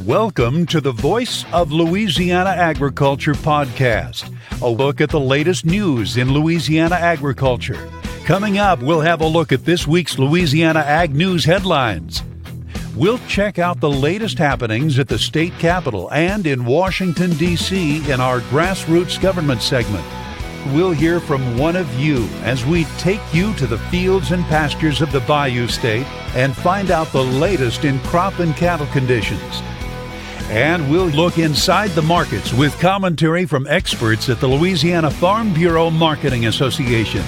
Welcome to the Voice of Louisiana Agriculture podcast, a look at the latest news in Louisiana agriculture. Coming up, we'll have a look at this week's Louisiana Ag News headlines. We'll check out the latest happenings at the state capitol and in Washington, D.C. in our Grassroots Government segment. We'll hear from one of you as we take you to the fields and pastures of the Bayou State and find out the latest in crop and cattle conditions. And we'll look inside the markets with commentary from experts at the Louisiana Farm Bureau Marketing Association.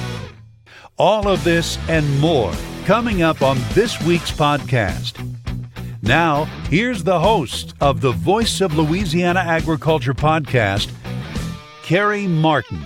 All of this and more coming up on this week's podcast. Now, here's the host of the Voice of Louisiana Agriculture podcast, Carrie Martin.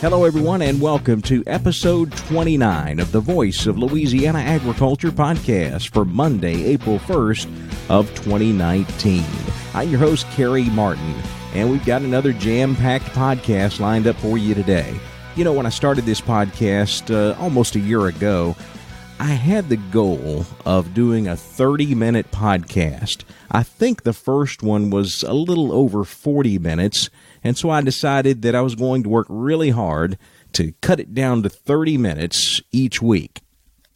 Hello, everyone, and welcome to episode 29 of the Voice of Louisiana Agriculture podcast for Monday, April 1st of 2019. I'm your host, Carrie Martin, and we've got another jam-packed podcast lined up for you today. You know, when I started this podcast almost a year ago, I had the goal of doing a 30-minute podcast. I think the first one was a little over 40 minutes, and so I decided that I was going to work really hard to cut it down to 30 minutes each week.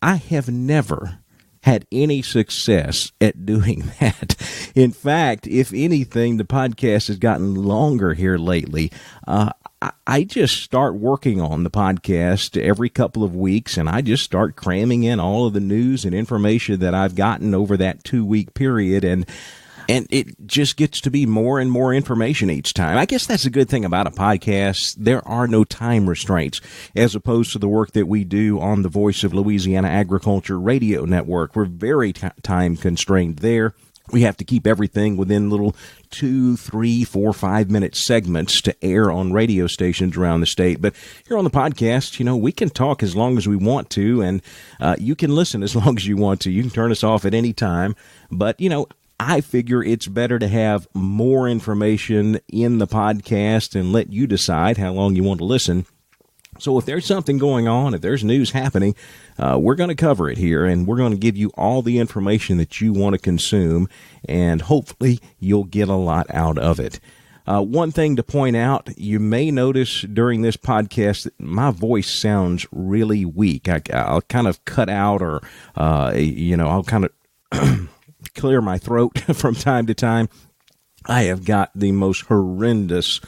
I have never had any success at doing that. In fact, if anything, the podcast has gotten longer here lately. I just start working on the podcast every couple of weeks, and I just start cramming in all of the news and information that I've gotten over that 2-week period, and it just gets to be more and more information each time. I guess that's a good thing about a podcast. There are no time restraints, as opposed to the work that we do on the Voice of Louisiana Agriculture Radio Network. We're very time constrained there. We have to keep everything within little 2, 3, 4, 5-minute segments to air on radio stations around the state. But here on the podcast, you know, we can talk as long as we want to, and you can listen as long as you want to. You can turn us off at any time. But, you know, I figure it's better to have more information in the podcast and let you decide how long you want to listen. So if there's something going on, if there's news happening, we're going to cover it here, and we're going to give you all the information that you want to consume, and hopefully you'll get a lot out of it. One thing to point out, you may notice during this podcast that my voice sounds really weak. I'll kind of cut out or, I'll kind of clear my throat from time to time. I have got the most horrendous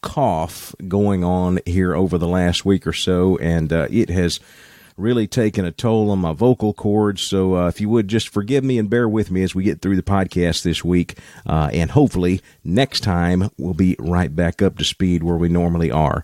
cough going on here over the last week or so, and it has really taken a toll on my vocal cords. So if you would just forgive me and bear with me as we get through the podcast this week, and hopefully next time we'll be right back up to speed where we normally are.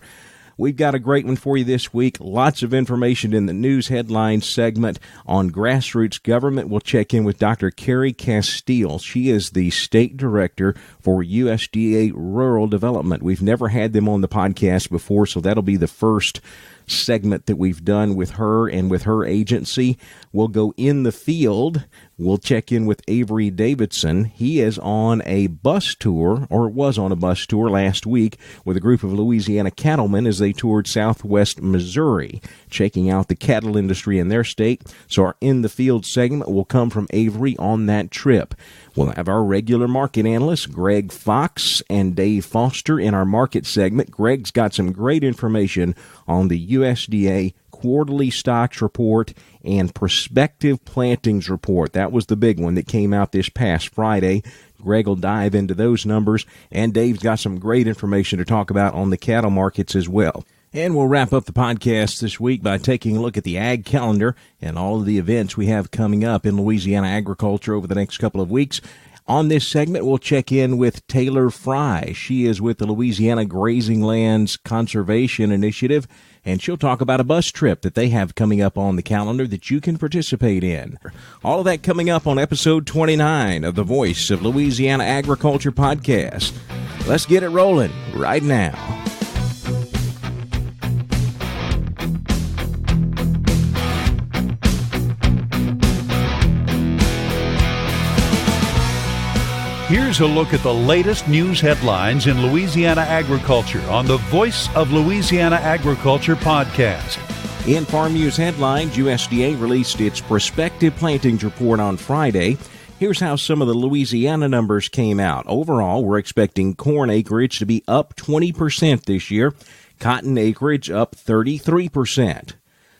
We've got a great one for you this week. Lots of information in the news headlines segment. On Grassroots Government, we'll check in with Dr. Carrie Castille. She is the State Director for USDA Rural Development. We've never had them on the podcast before, so that'll be the first segment that we've done with her and with her agency. We'll go in the field. We'll check in with Avery Davidson. He is on a bus tour, or was on a bus tour last week with a group of Louisiana cattlemen as they toured southwest Missouri, checking out the cattle industry in their state. So our In the Field segment will come from Avery on that trip. We'll have our regular market analysts, Greg Fox and Dave Foster, in our market segment. Greg's got some great information on the USDA quarterly stocks report and prospective plantings report. That was the big one that came out this past Friday. Greg will dive into those numbers, and Dave's got some great information to talk about on the cattle markets as well. And we'll wrap up the podcast this week by taking a look at the Ag Calendar and all of the events we have coming up in Louisiana agriculture over the next couple of weeks. On this segment, we'll check in with Taylor Frey. She is with the Louisiana Grazing Lands Conservation Initiative, and she'll talk about a bus trip that they have coming up on the calendar that you can participate in. All of that coming up on episode 29 of the Voice of Louisiana Agriculture podcast. Let's get it rolling right now. Here's a look at the latest news headlines in Louisiana agriculture on the Voice of Louisiana Agriculture podcast. In Farm News headlines, USDA released its prospective plantings report on Friday. Here's how some of the Louisiana numbers came out. Overall, we're expecting corn acreage to be up 20% this year, cotton acreage up 33%.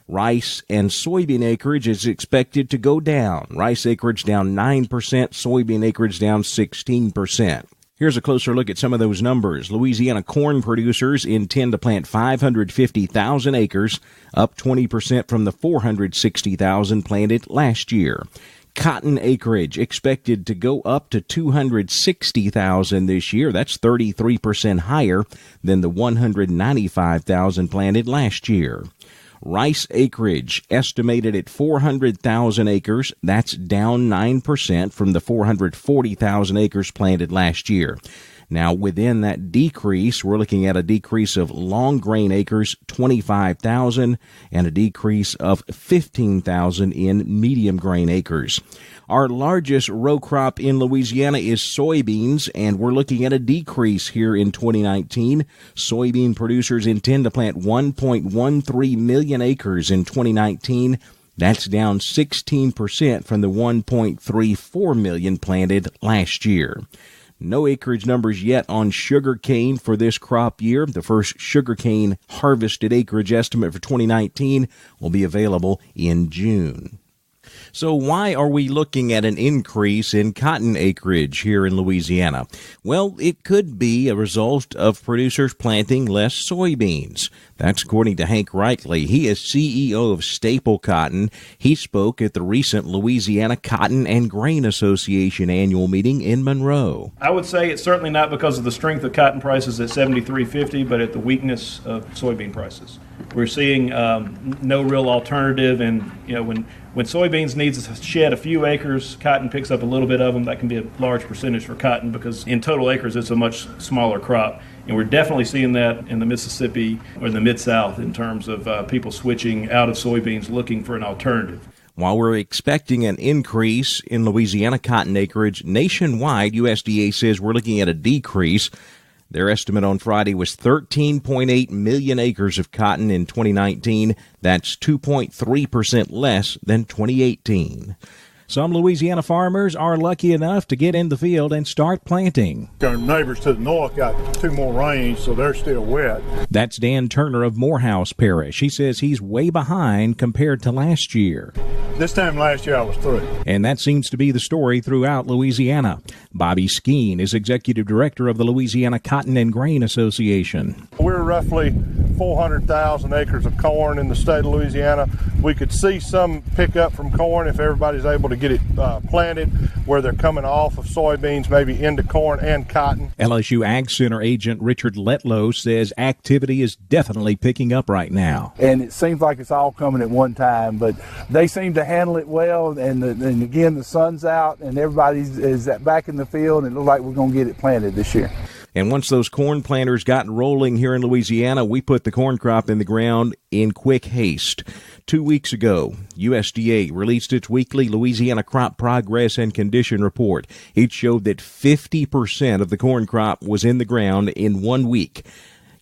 Rice and soybean acreage is expected to go down. Rice acreage down 9%, soybean acreage down 16%. Here's a closer look at some of those numbers. Louisiana corn producers intend to plant 550,000 acres, up 20% from the 460,000 planted last year. Cotton acreage expected to go up to 260,000 this year. That's 33% higher than the 195,000 planted last year. Rice acreage estimated at 400,000 acres. That's down 9% from the 440,000 acres planted last year. Now, within that decrease, we're looking at a decrease of long grain acres, 25,000, and a decrease of 15,000 in medium grain acres. Our largest row crop in Louisiana is soybeans, and we're looking at a decrease here in 2019. Soybean producers intend to plant 1.13 million acres in 2019. That's down 16% from the 1.34 million planted last year. No acreage numbers yet on sugar cane for this crop year. The first sugar cane harvested acreage estimate for 2019 will be available in June. So why are we looking at an increase in cotton acreage here in Louisiana? Well, it could be a result of producers planting less soybeans. That's according to Hank Reichley. He is CEO of Staple Cotton. He spoke at the recent Louisiana Cotton and Grain Association annual meeting in Monroe. I would say it's certainly not because of the strength of cotton prices at $73.50, but at the weakness of soybean prices. We're seeing no real alternative, and when soybeans needs to shed a few acres, cotton picks up a little bit of them. That can be a large percentage for cotton because in total acres it's a much smaller crop. And we're definitely seeing that in the Mississippi or in the Mid-South in terms of people switching out of soybeans looking for an alternative. While we're expecting an increase in Louisiana cotton acreage, nationwide, USDA says we're looking at a decrease. Their estimate on Friday was 13.8 million acres of cotton in 2019. That's 2.3% less than 2018. Some Louisiana farmers are lucky enough to get in the field and start planting. Our neighbors to the north got 2 more rains, so they're still wet. That's Dan Turner of Morehouse Parish. He says he's way behind compared to last year. This time last year I was through. And that seems to be the story throughout Louisiana. Bobby Skeen is executive director of the Louisiana Cotton and Grain Association. We're roughly 400,000 acres of corn in the state of Louisiana. We could see some pickup from corn if everybody's able to get it planted where they're coming off of soybeans, maybe into corn and cotton. LSU Ag Center agent Richard Letlow says activity is definitely picking up right now. And it seems like it's all coming at one time, but they seem to handle it well. And again, the sun's out and everybody is back in the field, and it looks like we're going to get it planted this year. And once those corn planters got rolling here in Louisiana, we put the corn crop in the ground in quick haste. 2 weeks ago, USDA released its weekly Louisiana Crop Progress and Condition Report. It showed that 50% of the corn crop was in the ground in 1 week.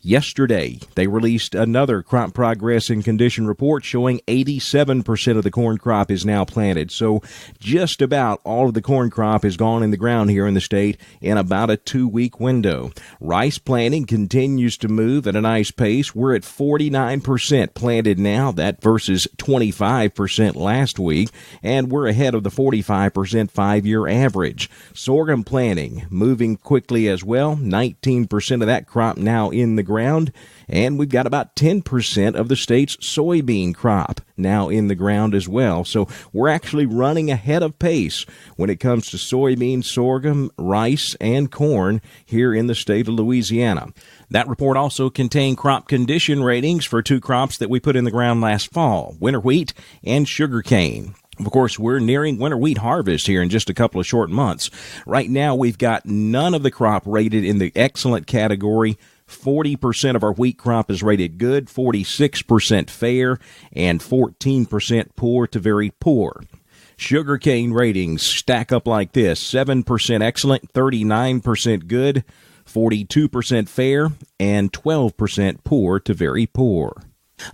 Yesterday, they released another crop progress and condition report showing 87% of the corn crop is now planted. So just about all of the corn crop is gone in the ground here in the state in about a 2-week window. Rice planting continues to move at a nice pace. We're at 49% planted now, that versus 25% last week, and we're ahead of the 45% 5-year average. Sorghum planting moving quickly as well. 19% of that crop now in the ground, and we've got about 10% of the state's soybean crop now in the ground as well. So we're actually running ahead of pace when it comes to soybean, sorghum, rice, and corn here in the state of Louisiana. That report also contained crop condition ratings for 2 crops that we put in the ground last fall, winter wheat and sugarcane. Of course, we're nearing winter wheat harvest here in just a couple of short months. Right now, we've got none of the crop rated in the excellent category. 40% of our wheat crop is rated good, 46% fair, and 14% poor to very poor. Sugarcane ratings stack up like this: 7% excellent, 39% good, 42% fair, and 12% poor to very poor.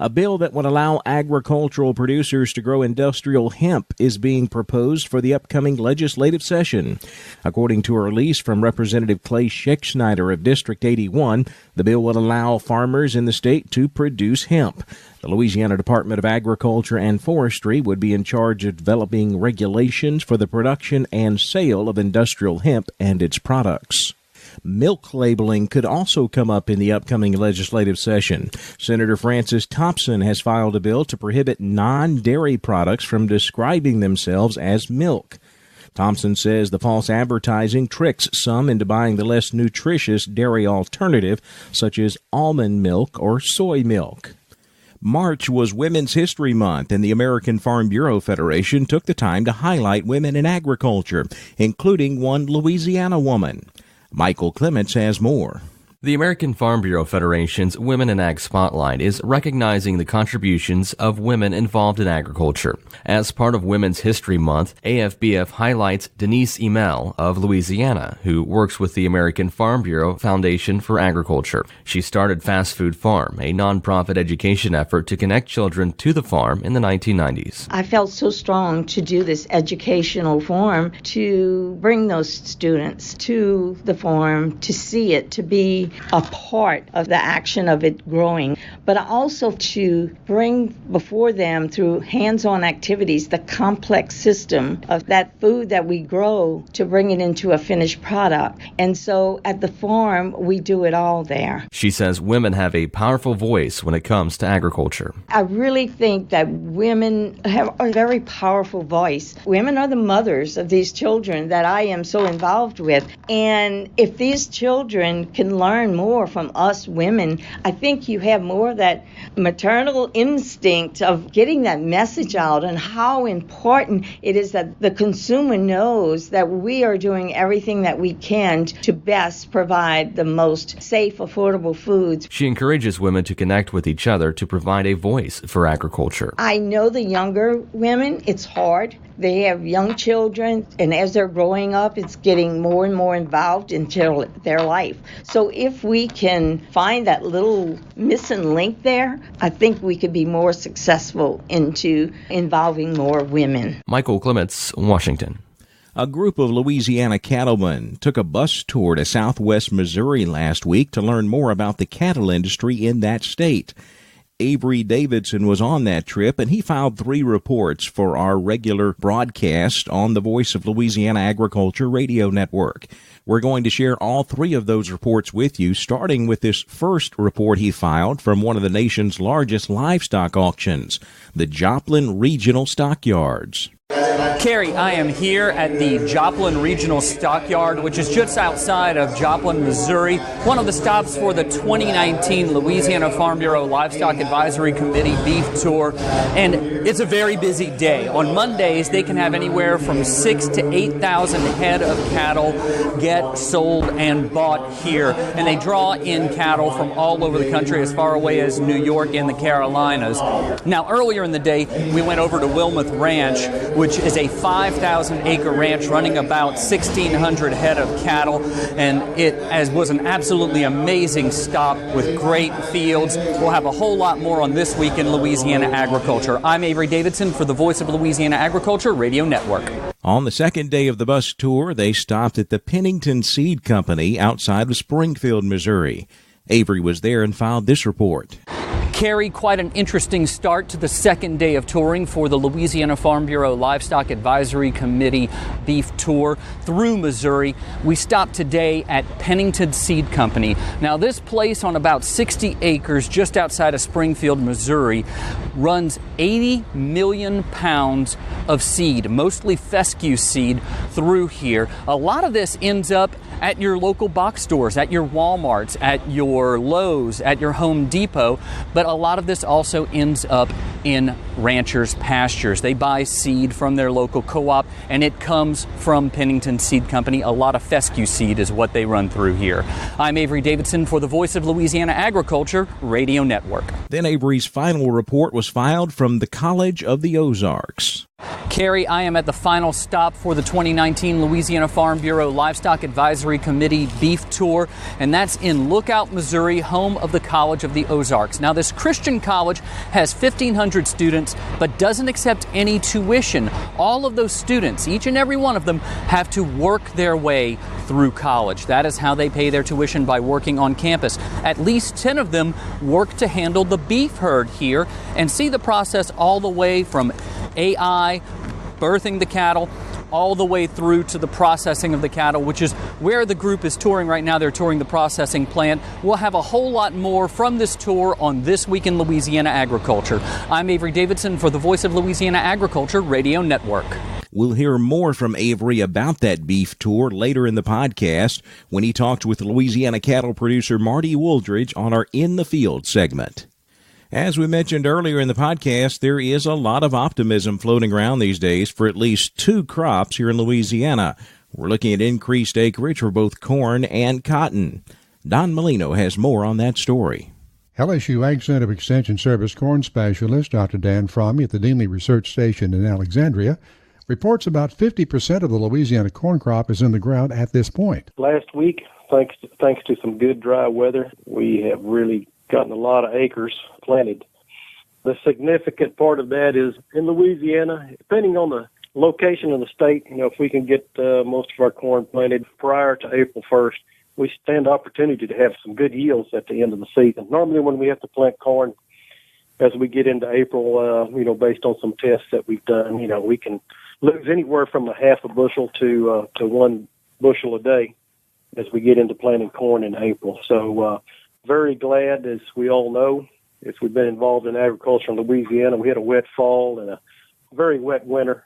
A bill that would allow agricultural producers to grow industrial hemp is being proposed for the upcoming legislative session. According to a release from Representative Clay Schickschneider of District 81, the bill would allow farmers in the state to produce hemp. The Louisiana Department of Agriculture and Forestry would be in charge of developing regulations for the production and sale of industrial hemp and its products. Milk labeling could also come up in the upcoming legislative session. Senator Francis Thompson has filed a bill to prohibit non-dairy products from describing themselves as milk. Thompson says the false advertising tricks some into buying the less nutritious dairy alternative, such as almond milk or soy milk. March was Women's History Month, and the American Farm Bureau Federation took the time to highlight women in agriculture, including one Louisiana woman. Michael Clements has more. The American Farm Bureau Federation's Women in Ag Spotlight is recognizing the contributions of women involved in agriculture. As part of Women's History Month, AFBF highlights Denise Emel of Louisiana, who works with the American Farm Bureau Foundation for Agriculture. She started Fast Food Farm, a nonprofit education effort to connect children to the farm in the 1990s. I felt so strong to do this educational forum, to bring those students to the farm, to see it, to be a part of the action of it growing, but also to bring before them through hands-on activities the complex system of that food that we grow to bring it into a finished product. And so at the farm, we do it all there. She says women have a powerful voice when it comes to agriculture. I really think that women have a very powerful voice. Women are the mothers of these children that I am so involved with. And if these children can learn more from us women, I think you have more of that maternal instinct of getting that message out and how important it is that the consumer knows that we are doing everything that we can to best provide the most safe, affordable foods. She encourages women to connect with each other to provide a voice for agriculture. I know the younger women, it's hard. They have young children, and as they're growing up, it's getting more and more involved into their life. So if we can find that little missing link there, I think we could be more successful into involving more women. Michael Clements, Washington. A group of Louisiana cattlemen took a bus tour to southwest Missouri last week to learn more about the cattle industry in that state. Avery Davidson was on that trip, and he filed 3 reports for our regular broadcast on the Voice of Louisiana Agriculture radio network. We're going to share all 3 of those reports with you, starting with this first report he filed from one of the nation's largest livestock auctions, the Joplin Regional Stockyards. Carrie, I am here at the Joplin Regional Stockyard, which is just outside of Joplin, Missouri, one of the stops for the 2019 Louisiana Farm Bureau Livestock Advisory Committee Beef Tour, and it's a very busy day. On Mondays, they can have anywhere from 6,000 to 8,000 head of cattle get sold and bought here, and they draw in cattle from all over the country as far away as New York and the Carolinas. Now, earlier in the day, we went over to Wilmoth Ranch, which is a 5,000-acre ranch running about 1,600 head of cattle, and it was an absolutely amazing stop with great fields. We'll have a whole lot more on This Week in Louisiana Agriculture. I'm Avery Davidson for the Voice of Louisiana Agriculture Radio Network. On the second day of the bus tour, they stopped at the Pennington Seed Company outside of Springfield, Missouri. Avery was there and filed this report. Carrie, quite an interesting start to the second day of touring for the Louisiana Farm Bureau Livestock Advisory Committee Beef Tour through Missouri. We stopped today at Pennington Seed Company. Now, this place on about 60 acres just outside of Springfield, Missouri, runs 80 million pounds of seed, mostly fescue seed, through here. A lot of this ends up at your local box stores, at your Walmarts, at your Lowe's, at your Home Depot, but a lot of this also ends up in ranchers' pastures. They buy seed from their local co-op, and it comes from Pennington Seed Company. A lot of fescue seed is what they run through here. I'm Avery Davidson for the Voice of Louisiana Agriculture Radio Network. Then Avery's final report was filed from the College of the Ozarks. Carrie, I am at the final stop for the 2019 Louisiana Farm Bureau Livestock Advisory Committee Beef Tour, and that's in Lookout, Missouri, home of the College of the Ozarks. Now, this Christian college has 1,500 students, but doesn't accept any tuition. All of those students, each and every one of them, have to work their way through college. That is how they pay their tuition, by working on campus. At least 10 of them work to handle the beef herd here and see the process all the way from AI, birthing the cattle, all the way through to the processing of the cattle, which is where the group is touring right now. They're touring the processing plant. We'll have a whole lot more from this tour on This Week in Louisiana Agriculture. I'm Avery Davidson for the Voice of Louisiana Agriculture Radio Network. We'll hear more from Avery about that beef tour later in the podcast when he talks with Louisiana cattle producer Marty Wooldridge on our In the Field segment. As we mentioned earlier in the podcast, there is a lot of optimism floating around these days for at least 2 crops here in Louisiana. We're looking at increased acreage for both corn and cotton. Don Molino has more on that story. LSU Ag Center Extension Service corn specialist Dr. Dan Fromey at the Dingley Research Station in Alexandria reports about 50% of the Louisiana corn crop is in the ground at this point. Last week, thanks to some good dry weather, we have really gotten a lot of acres planted. The significant part of that is in Louisiana, depending on the location of the state, if we can get most of our corn planted prior to April 1st, we stand opportunity to have some good yields at the end of the season. Normally when we have to plant corn as we get into April, based on some tests that we've done, we can lose anywhere from a half a bushel to 1 bushel a day as we get into planting corn in April. So, very glad, as we all know, if we've been involved in agriculture in Louisiana, we had a wet fall and a very wet winter,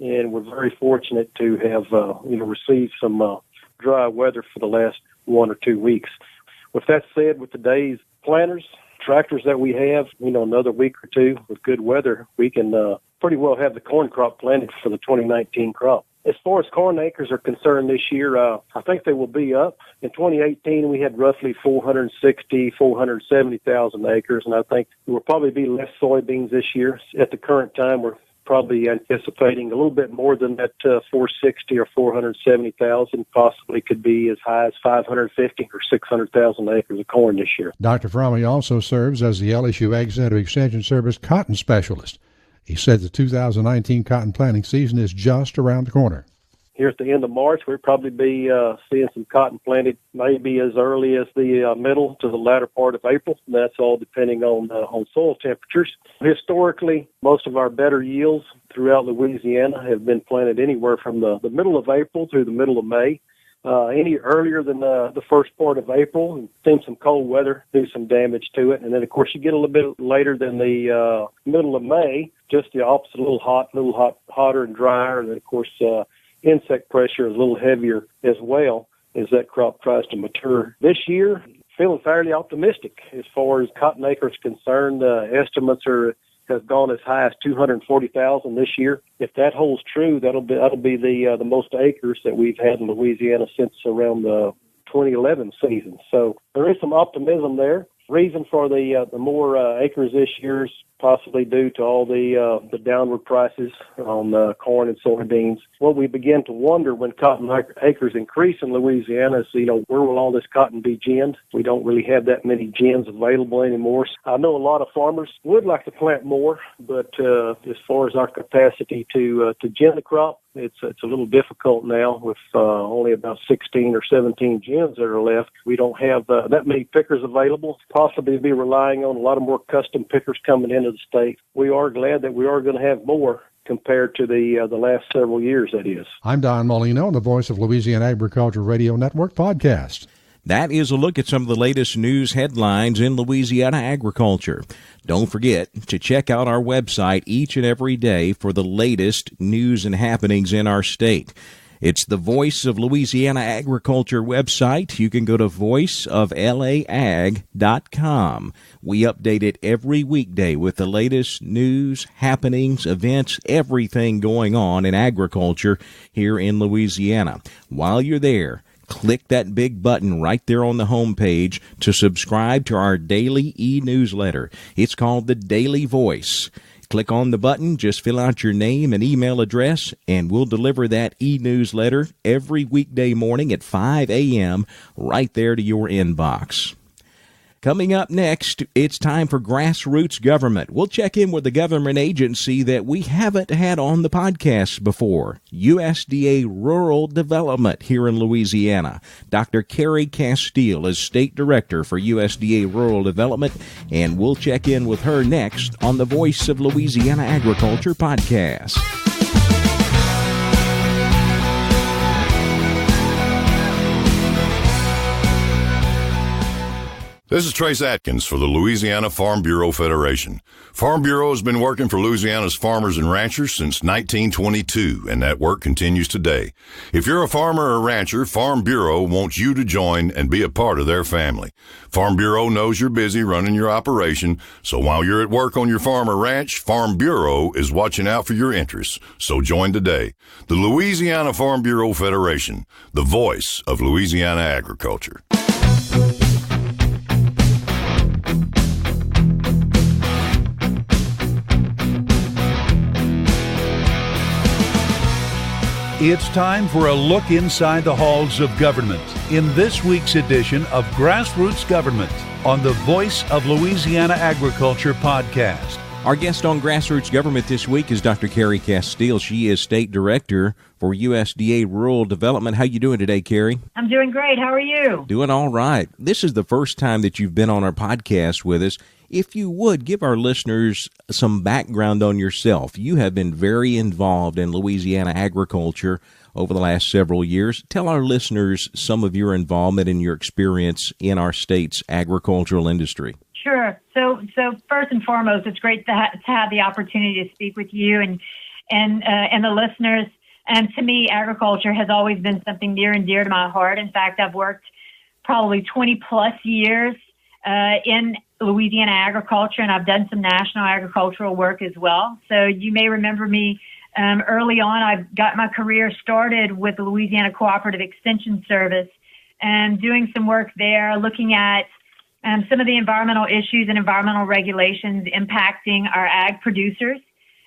and we're very fortunate to have, received some dry weather for the last 1 or 2 weeks. With that said, with today's planters, tractors that we have, another week or two with good weather, we can pretty well have the corn crop planted for the 2019 crop. As far as corn acres are concerned this year, I think they will be up. In 2018, we had roughly 470,000 acres, and I think there will probably be less soybeans this year. At the current time, we're probably anticipating a little bit more than that 460 or 470,000, possibly could be as high as 550 or 600,000 acres of corn this year. Dr. Fromey also serves as the LSU Ag Center Extension Service cotton specialist. He said the 2019 cotton planting season is just around the corner. Here at the end of March, we'll probably be seeing some cotton planted maybe as early as the middle to the latter part of April. And that's all depending on soil temperatures. Historically, most of our better yields throughout Louisiana have been planted anywhere from the middle of April through the middle of May. Any earlier than the first part of April, and seeing some cold weather do some damage to it. And then, of course, you get a little bit later than the middle of May, just the opposite, a little hotter and drier. And then, of course, insect pressure is a little heavier as well as that crop tries to mature. This year, feeling fairly optimistic as far as cotton acres concerned. Estimates has gone as high as 240,000 this year. If that holds true, that'll be the most acres that we've had in Louisiana since around the 2011 season. So there is some optimism there. Reason for the more acres this year is possibly due to all the downward prices on corn and soybeans. What we begin to wonder when cotton acres increase in Louisiana is, where will all this cotton be ginned? We don't really have that many gins available anymore. I know a lot of farmers would like to plant more, but as far as our capacity to gin the crop, it's a little difficult now with only about 16 or 17 gins that are left. We don't have that many pickers available. Possibly be relying on a lot of more custom pickers coming into the state. We are glad that we are going to have more compared to the last several years, that is. I'm Don Molino, the Voice of Louisiana Agriculture Radio Network podcast. That is a look at some of the latest news headlines in Louisiana agriculture. Don't forget to check out our website each and every day for the latest news and happenings in our state. It's the Voice of Louisiana Agriculture website. You can go to voiceoflaag.com. We update it every weekday with the latest news, happenings, events, everything going on in agriculture here in Louisiana. While you're there, click that big button right there on the home page to subscribe to our daily e-newsletter. It's called The Daily Voice. Click on the button, just fill out your name and email address, and we'll deliver that e-newsletter every weekday morning at 5 a.m. right there to your inbox. Coming up next, it's time for Grassroots Government. We'll check in with the government agency that we haven't had on the podcast before, USDA Rural Development here in Louisiana. Dr. Carrie Castille is State Director for USDA Rural Development, and we'll check in with her next on the Voice of Louisiana Agriculture podcast. This is Trace Atkins for the Louisiana Farm Bureau Federation. Farm Bureau has been working for Louisiana's farmers and ranchers since 1922, and that work continues today. If you're a farmer or rancher, Farm Bureau wants you to join and be a part of their family. Farm Bureau knows you're busy running your operation, so while you're at work on your farm or ranch, Farm Bureau is watching out for your interests. So join today. The Louisiana Farm Bureau Federation, the voice of Louisiana agriculture. It's time for a look inside the halls of government in this week's edition of Grassroots Government on the Voice of Louisiana Agriculture podcast. Our guest on Grassroots Government this week is Dr. Carrie Castille. She is State Director for USDA Rural Development. How you doing today, Carrie? I'm doing great. How are you? Doing all right. This is the first time that you've been on our podcast with us. If you would, give our listeners some background on yourself. You have been very involved in Louisiana agriculture over the last several years. Tell our listeners some of your involvement and your experience in our state's agricultural industry. Sure. So first and foremost, it's great to have the opportunity to speak with you and the listeners. And to me, agriculture has always been something near and dear to my heart. In fact, I've worked probably 20 plus years in Louisiana agriculture, and I've done some national agricultural work as well. So you may remember me early on. I got my career started with the Louisiana Cooperative Extension Service and doing some work there, looking at some of the environmental issues and environmental regulations impacting our ag producers.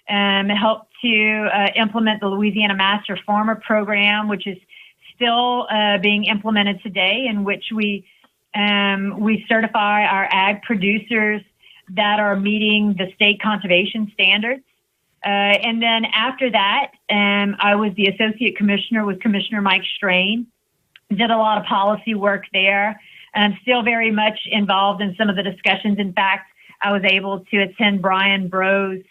Helped to implement the Louisiana Master Farmer Program, which is still being implemented today, in which we certify our ag producers that are meeting the state conservation standards. And then after that, I was the associate commissioner with Commissioner Mike Strain. Did a lot of policy work there. I'm still very much involved in some of the discussions. In fact, I was able to attend Brian Bro's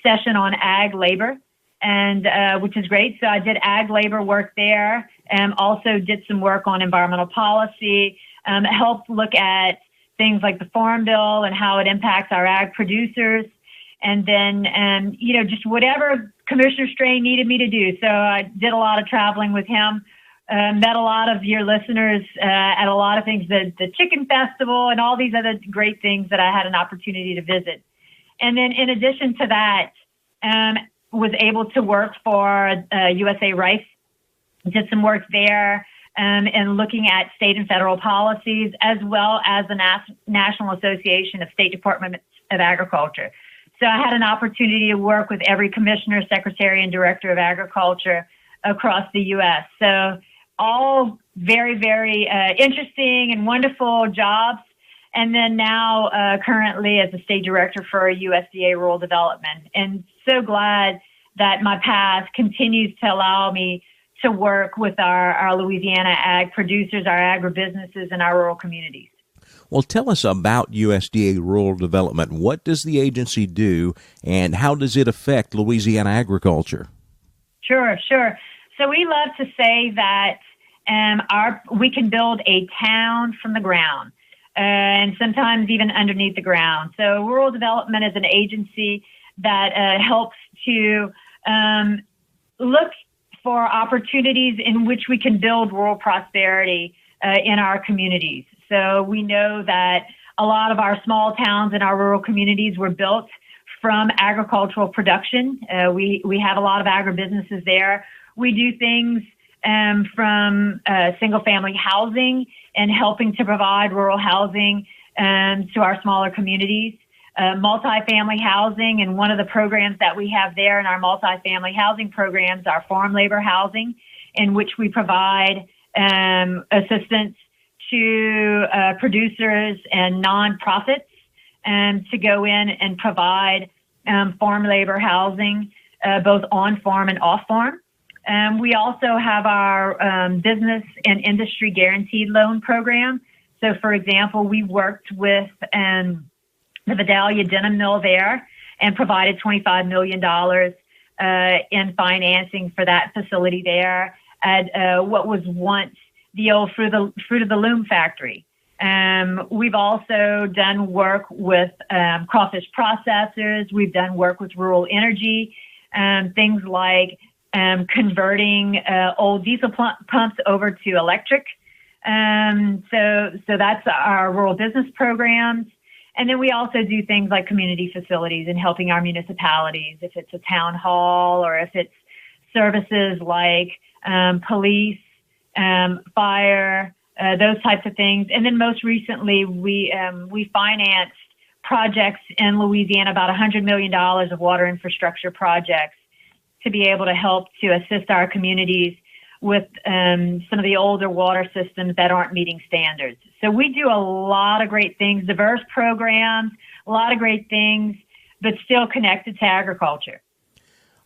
session on ag labor, and which is great. So I did ag labor work there, and also did some work on environmental policy, helped look at things like the Farm Bill and how it impacts our ag producers, and then just whatever Commissioner Strain needed me to do. So I did a lot of traveling with him. Met a lot of your listeners at a lot of things, the Chicken Festival and all these other great things that I had an opportunity to visit. And then in addition to that, was able to work for USA Rice, did some work there and looking at state and federal policies, as well as the National Association of State Departments of Agriculture. So I had an opportunity to work with every commissioner, secretary, and director of agriculture across the U.S. So all very, very interesting and wonderful jobs. And then now currently as a state director for USDA Rural Development. And so glad that my path continues to allow me to work with our Louisiana ag producers, our agribusinesses, and our rural communities. Well, tell us about USDA Rural Development. What does the agency do, and how does it affect Louisiana agriculture? Sure. So we love to say that we can build a town from the ground, and sometimes even underneath the ground. So Rural Development is an agency that helps to look for opportunities in which we can build rural prosperity in our communities. So we know that a lot of our small towns and our rural communities were built from agricultural production. We have a lot of agribusinesses there. We do things from single-family housing and helping to provide rural housing to our smaller communities. multifamily housing, and one of the programs that we have there in our multifamily housing programs are farm labor housing, in which we provide assistance to producers and nonprofits to go in and provide farm labor housing, both on farm and off farm. We also have our business and industry guaranteed loan program. So, for example, we worked with the Vidalia Denim Mill there and provided $25 million in financing for that facility there at what was once the old Fruit of the Loom factory. We've also done work with crawfish processors. We've done work with rural energy, things like converting old diesel pumps over to electric. So that's our rural business programs. And then we also do things like community facilities and helping our municipalities, if it's a town hall or if it's services like police, fire, those types of things. And then most recently, we financed projects in Louisiana, about $100 million of water infrastructure projects to be able to help to assist our communities with some of the older water systems that aren't meeting standards. So we do a lot of great things, diverse programs, a lot of great things, but still connected to agriculture.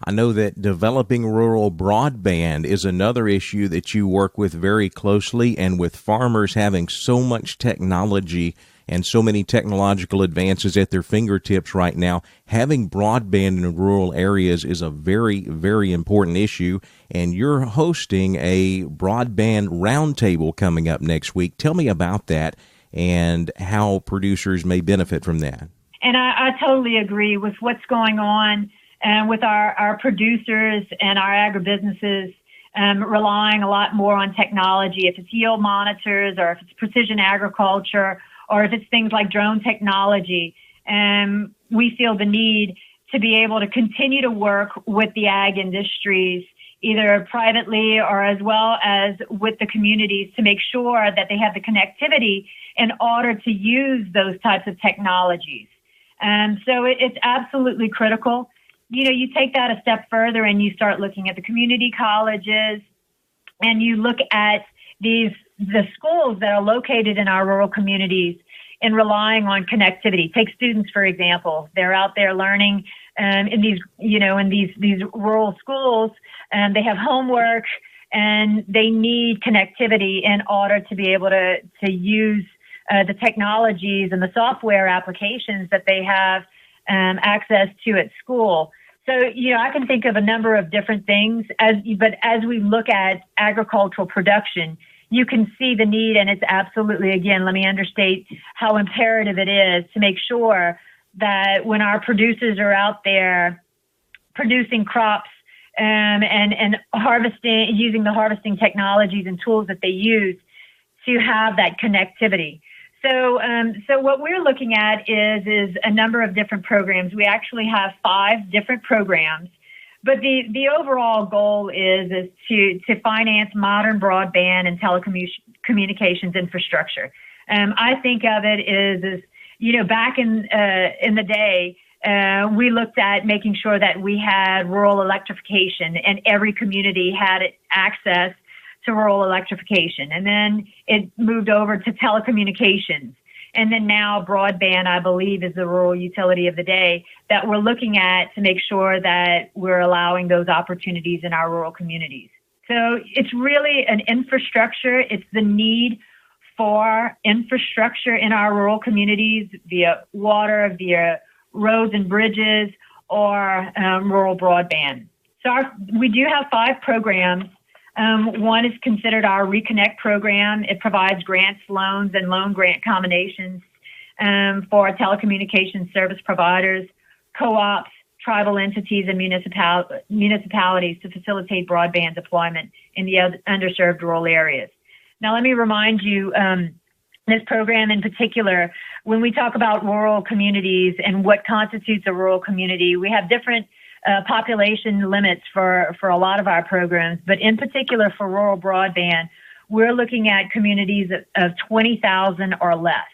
I know that developing rural broadband is another issue that you work with very closely, and with farmers having so much technology and so many technological advances at their fingertips right now, having broadband in rural areas is a very, very important issue. And you're hosting a broadband roundtable coming up next week. Tell me about that and how producers may benefit from that. And I totally agree with what's going on with our producers and our agribusinesses relying a lot more on technology. If it's yield monitors or if it's precision agriculture, or if it's things like drone technology, we feel the need to be able to continue to work with the ag industries, either privately or as well as with the communities, to make sure that they have the connectivity in order to use those types of technologies. So it's absolutely critical. You know, you take that a step further and you start looking at the community colleges, and you look at the schools that are located in our rural communities and relying on connectivity. Take students, for example. They're out there learning in these rural schools, and they have homework, and they need connectivity in order to be able to use the technologies and the software applications that they have access to at school. So, I can think of a number of different things, but as we look at agricultural production, you can see the need, and it's absolutely, again, let me understate how imperative it is to make sure that when our producers are out there producing crops and harvesting, using the harvesting technologies and tools that they use, to have that connectivity. So what we're looking at is a number of different programs. We actually have 5 different programs, but the overall goal is to finance modern broadband and telecommunications infrastructure. I think of it as back in the day, we looked at making sure that we had rural electrification and every community had access to rural electrification. And then it moved over to telecommunications. And then now broadband, I believe, is the rural utility of the day that we're looking at to make sure that we're allowing those opportunities in our rural communities. So it's really an infrastructure. It's the need for infrastructure in our rural communities via water, via roads and bridges, or rural broadband. So we do have 5 programs. One is considered our Reconnect program. It provides grants, loans, and loan grant combinations for telecommunications service providers, co-ops, tribal entities, and municipalities to facilitate broadband deployment in the underserved rural areas. Now, let me remind you, this program in particular, when we talk about rural communities and what constitutes a rural community, we have different population limits for a lot of our programs, but in particular for rural broadband, we're looking at communities of 20,000 or less.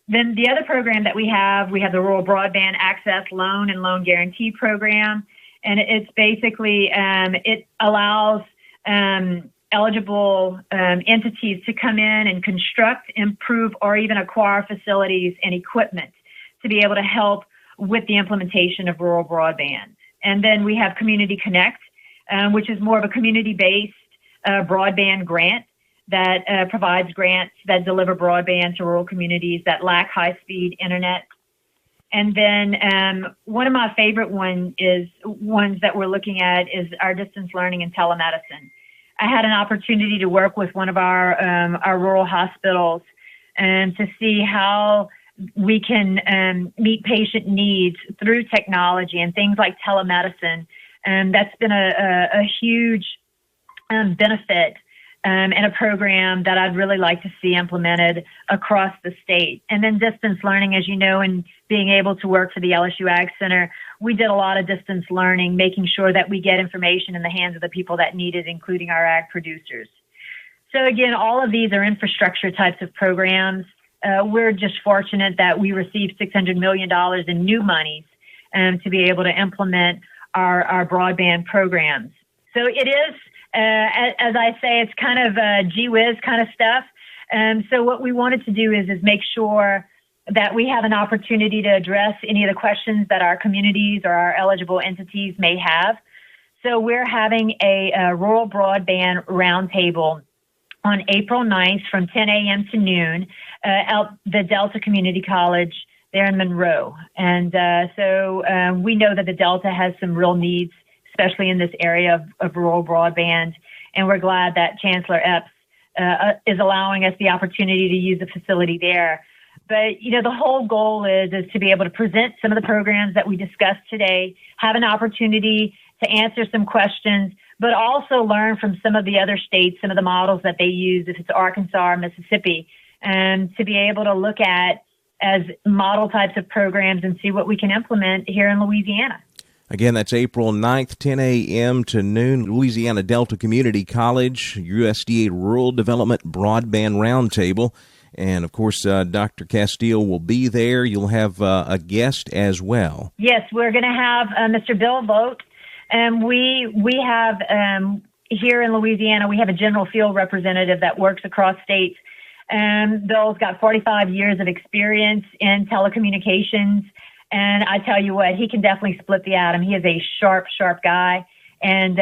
Then the other program that we have the Rural Broadband Access Loan and Loan Guarantee Program. And it's basically, it allows eligible entities to come in and construct, improve, or even acquire facilities and equipment to be able to help with the implementation of rural broadband. And then we have Community Connect, which is more of a community-based broadband grant that provides grants that deliver broadband to rural communities that lack high-speed internet. And then one of my favorite ones that we're looking at is our distance learning and telemedicine. I had an opportunity to work with one of our rural hospitals to see how we can meet patient needs through technology and things like telemedicine. And that's been a huge benefit and a program that I'd really like to see implemented across the state. And then distance learning, as you know, and being able to work for the LSU Ag Center, we did a lot of distance learning, making sure that we get information in the hands of the people that need it, including our ag producers. So again, all of these are infrastructure types of programs. We're just fortunate that we received $600 million in new monies to be able to implement our broadband programs. So it is, as I say, it's kind of gee whiz kind of stuff. So what we wanted to do is make sure that we have an opportunity to address any of the questions that our communities or our eligible entities may have. So we're having a rural broadband roundtable on April 9th from 10 a.m. to noon at the Delta Community College there in Monroe. And so we know that the Delta has some real needs, especially in this area of rural broadband. And we're glad that Chancellor Epps is allowing us the opportunity to use the facility there. But, you know, the whole goal is to be able to present some of the programs that we discussed today, have an opportunity to answer some questions, but also learn from some of the other states, some of the models that they use, if it's Arkansas or Mississippi, and to be able to look at as model types of programs and see what we can implement here in Louisiana. Again, that's April 9th, 10 a.m. to noon, Louisiana Delta Community College, USDA Rural Development Broadband Roundtable. And, of course, Dr. Castille will be there. You'll have a guest as well. Yes, we're going to have Mr. Bill Vogt. We have, here in Louisiana, we have a general field representative that works across states. Bill's got 45 years of experience in telecommunications. And I tell you what, he can definitely split the atom. He is a sharp, sharp guy. And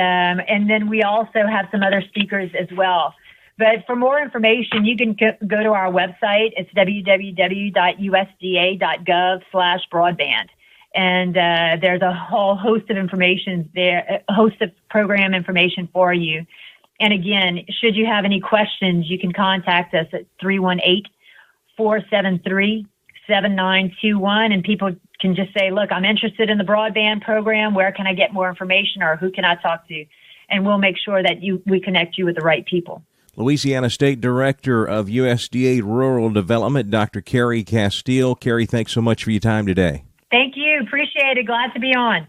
then we also have some other speakers as well. But for more information, you can go to our website. It's www.usda.gov/broadband. And there's a whole host of information there, a host of program information for you. And again, should you have any questions, you can contact us at 318-473-7921. And people can just say, look, I'm interested in the broadband program. Where can I get more information, or who can I talk to? And we'll make sure that we connect you with the right people. Louisiana State Director of USDA Rural Development, Dr. Carrie Castille. Carrie, thanks so much for your time today. Thank you. Appreciate it. Glad to be on.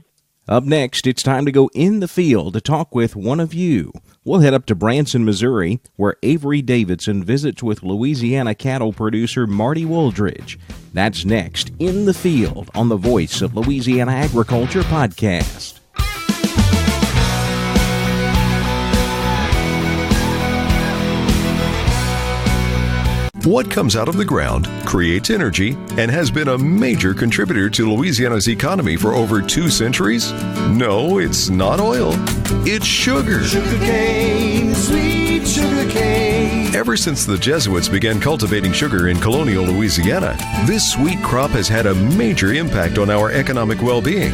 Up next, it's time to go in the field to talk with one of you. We'll head up to Branson, Missouri, where Avery Davidson visits with Louisiana cattle producer Marty Wooldridge. That's next, In the Field, on the Voice of Louisiana Agriculture podcast. What comes out of the ground creates energy and has been a major contributor to Louisiana's economy for over 2 centuries? No, it's not oil. It's sugar. Sugar cane, sweet sugar cane. Ever since the Jesuits began cultivating sugar in colonial Louisiana, this sweet crop has had a major impact on our economic well-being.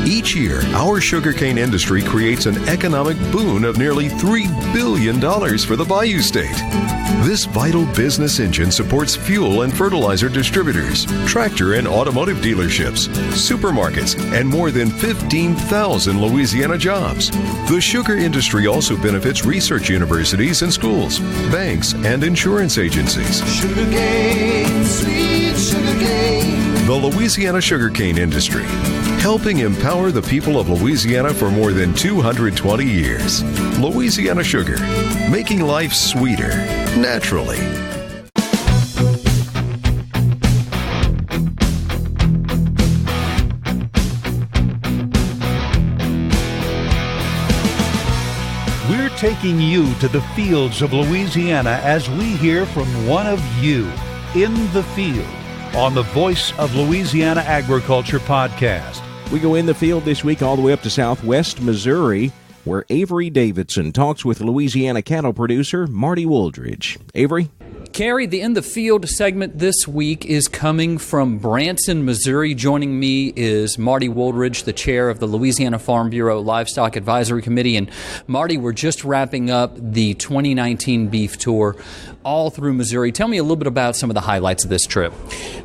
Each year, our sugarcane industry creates an economic boon of nearly $3 billion for the Bayou State. This vital business engine supports fuel and fertilizer distributors, tractor and automotive dealerships, supermarkets, and more than 15,000 Louisiana jobs. The sugar industry also benefits research universities and schools, banks, and insurance agencies. Sugarcane, sweet sugarcane. The Louisiana sugarcane industry, helping empower the people of Louisiana for more than 220 years. Louisiana Sugar, making life sweeter, naturally. We're taking you to the fields of Louisiana as we hear from one of you in the field on the Voice of Louisiana Agriculture podcast. We go in the field this week all the way up to southwest Missouri, where Avery Davidson talks with Louisiana cattle producer Marty Wooldridge. Avery? Carrie, the In the Field segment this week is coming from Branson, Missouri. Joining me is Marty Wooldridge, the chair of the Louisiana Farm Bureau Livestock Advisory Committee. And Marty, we're just wrapping up the 2019 beef tour all through Missouri. Tell me a little bit about some of the highlights of this trip.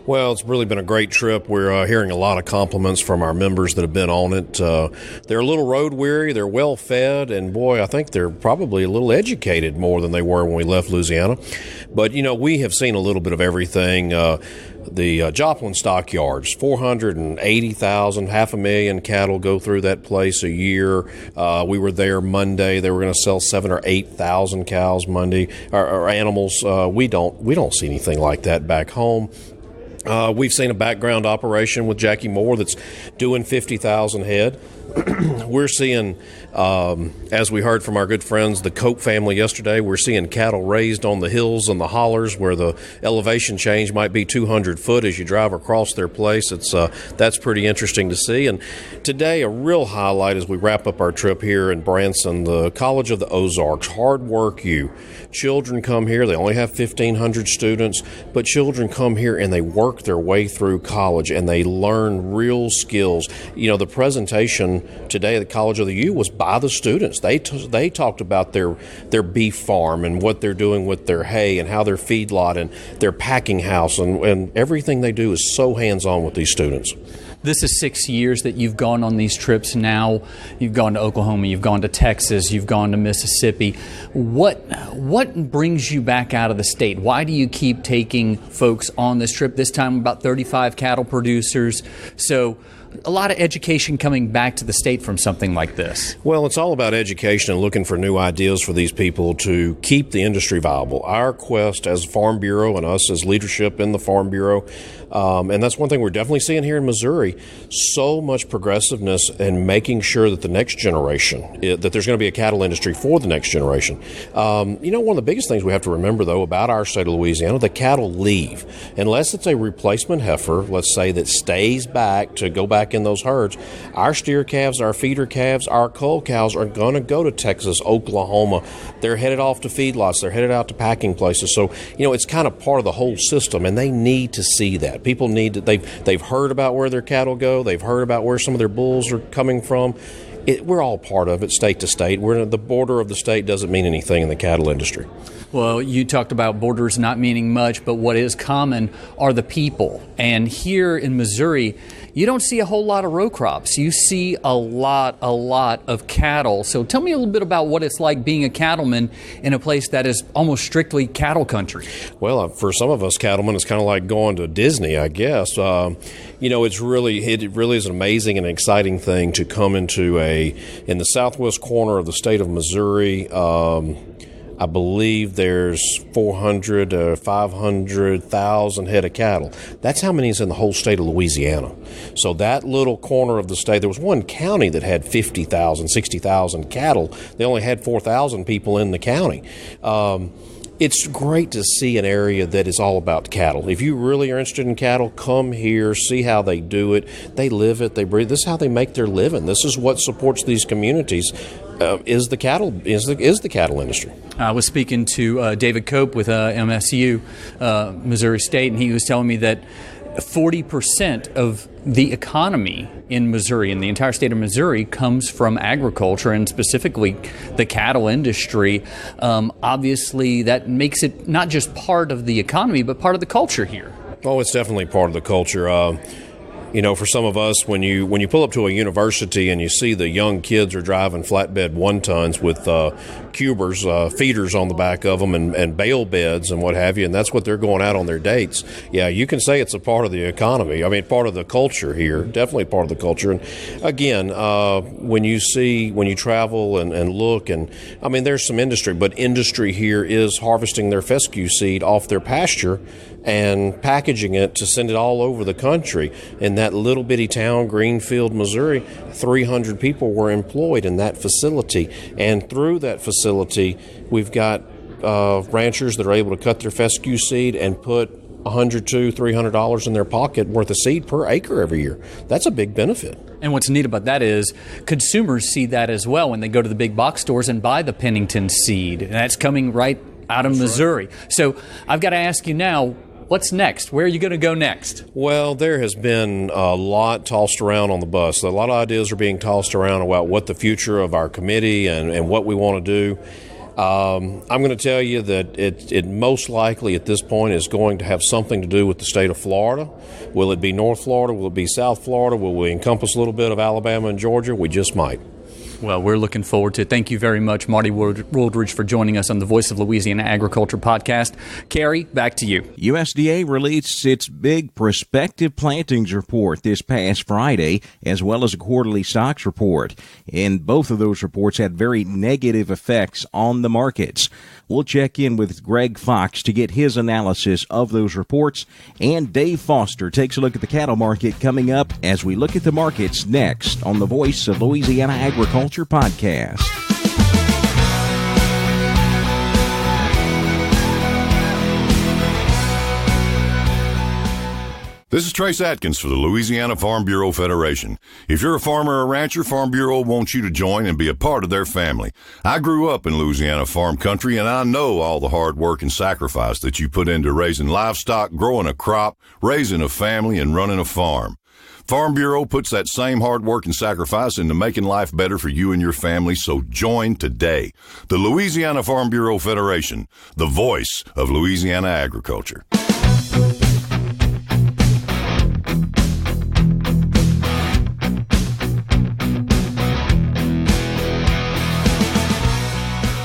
Well, it's really been a great trip. We're hearing a lot of compliments from our members that have been on it. They're a little road weary, they're well fed, and boy, I think they're probably a little educated more than they were when we left Louisiana. But, you know, we have seen a little bit of everything. The Joplin stockyards, 480,000, 500,000 cattle go through that place a year. We were there Monday. They were going to sell 7,000 or 8,000 cows Monday, or animals. We don't see anything like that back home. We've seen a background operation with Jackie Moore that's doing 50,000 head. We're seeing, as we heard from our good friends, the Cope family yesterday, we're seeing cattle raised on the hills and the hollers where the elevation change might be 200 foot as you drive across their place. That's pretty interesting to see. And today, a real highlight as we wrap up our trip here in Branson, the College of the Ozarks, Hard Work U. Children come here. They only have 1,500 students, but children come here and they work their way through college and they learn real skills. You know, the presentation today at the College of the U was by the students. They talked about their beef farm and what they're doing with their hay and how their feedlot and their packing house and everything they do is so hands-on with these students. This is 6 years that you've gone on these trips now. You've gone to Oklahoma, you've gone to Texas, you've gone to Mississippi. What brings you back out of the state? Why do you keep taking folks on this trip? This time about 35 cattle producers. So a lot of education coming back to the state from something like this. Well, it's all about education and looking for new ideas for these people to keep the industry viable. Our quest as Farm Bureau and us as leadership in the Farm Bureau, and that's one thing we're definitely seeing here in Missouri, so much progressiveness and making sure that the next generation, that there's going to be a cattle industry for the next generation. You know, one of the biggest things we have to remember, though, about our state of Louisiana, the cattle leave. Unless it's a replacement heifer, let's say, that stays back to go back in those herds, our steer calves, our feeder calves, our cull cows are going to go to Texas, Oklahoma. They're headed off to feedlots. They're headed out to packing places. So, you know, it's kind of part of the whole system, and they need to see that. People need to, they've heard about where their cattle go. They've heard about where some of their bulls are coming from. We're all part of it, state to state. We're the border of the state doesn't mean anything in the cattle industry. Well, you talked about borders not meaning much, but what is common are the people. And here in Missouri, you don't see a whole lot of row crops. You see a lot of cattle. So tell me a little bit about what it's like being a cattleman in a place that is almost strictly cattle country. Well, for some of us cattlemen, it's kind of like going to Disney, I guess. You know, it really is an amazing and exciting thing to come into in the southwest corner of the state of Missouri. I believe there's 400 to 500,000 head of cattle. That's how many is in the whole state of Louisiana. So that little corner of the state, there was one county that had 50,000, 60,000 cattle. They only had 4,000 people in the county. It's great to see an area that is all about cattle. If you really are interested in cattle, come here, see how they do it. They live it, they breathe. This is how they make their living. This is what supports these communities. Is the cattle industry. I was speaking to David Cope with MSU, Missouri State, and he was telling me that 40% of the economy in Missouri, in the entire state of Missouri, comes from agriculture and specifically the cattle industry. Obviously, that makes it not just part of the economy, but part of the culture here. Oh, it's definitely part of the culture. You know, for some of us, when you pull up to a university and you see the young kids are driving flatbed 1-tons with cubers, feeders on the back of them and bale beds and what have you, and that's what they're going out on their dates. Yeah, you can say it's a part of the economy. I mean, part of the culture here, definitely part of the culture. And again, when you travel and look, and I mean, there's some industry, but industry here is harvesting their fescue seed off their pasture and packaging it to send it all over the country. And that little bitty town, Greenfield, Missouri, 300 people were employed in that facility. And through that facility, we've got ranchers that are able to cut their fescue seed and put $100 to $300 in their pocket worth of seed per acre every year. That's a big benefit. And what's neat about that is consumers see that as well when they go to the big box stores and buy the Pennington seed. And that's coming right out of Missouri. Right. So I've got to ask you now, what's next? Where are you going to go next? Well, there has been a lot tossed around on the bus. A lot of ideas are being tossed around about what the future of our committee and what we want to do. I'm going to tell you that it most likely at this point is going to have something to do with the state of Florida. Will it be North Florida? Will it be South Florida? Will we encompass a little bit of Alabama and Georgia? We just might. Well, we're looking forward to it. Thank you very much, Marty Wooldridge, for joining us on the Voice of Louisiana Agriculture podcast. Carrie, back to you. USDA released its big prospective plantings report this past Friday, as well as a quarterly stocks report. And both of those reports had very negative effects on the markets. We'll check in with Greg Fox to get his analysis of those reports. And Dave Foster takes a look at the cattle market coming up as we look at the markets next on the Voice of Louisiana Agriculture podcast. This is Trace Atkins for the Louisiana Farm Bureau Federation. If you're a farmer or rancher, Farm Bureau wants you to join and be a part of their family. I grew up in Louisiana farm country, and I know all the hard work and sacrifice that you put into raising livestock, growing a crop, raising a family, and running a farm. Farm Bureau puts that same hard work and sacrifice into making life better for you and your family, so join today. The Louisiana Farm Bureau Federation, the voice of Louisiana agriculture.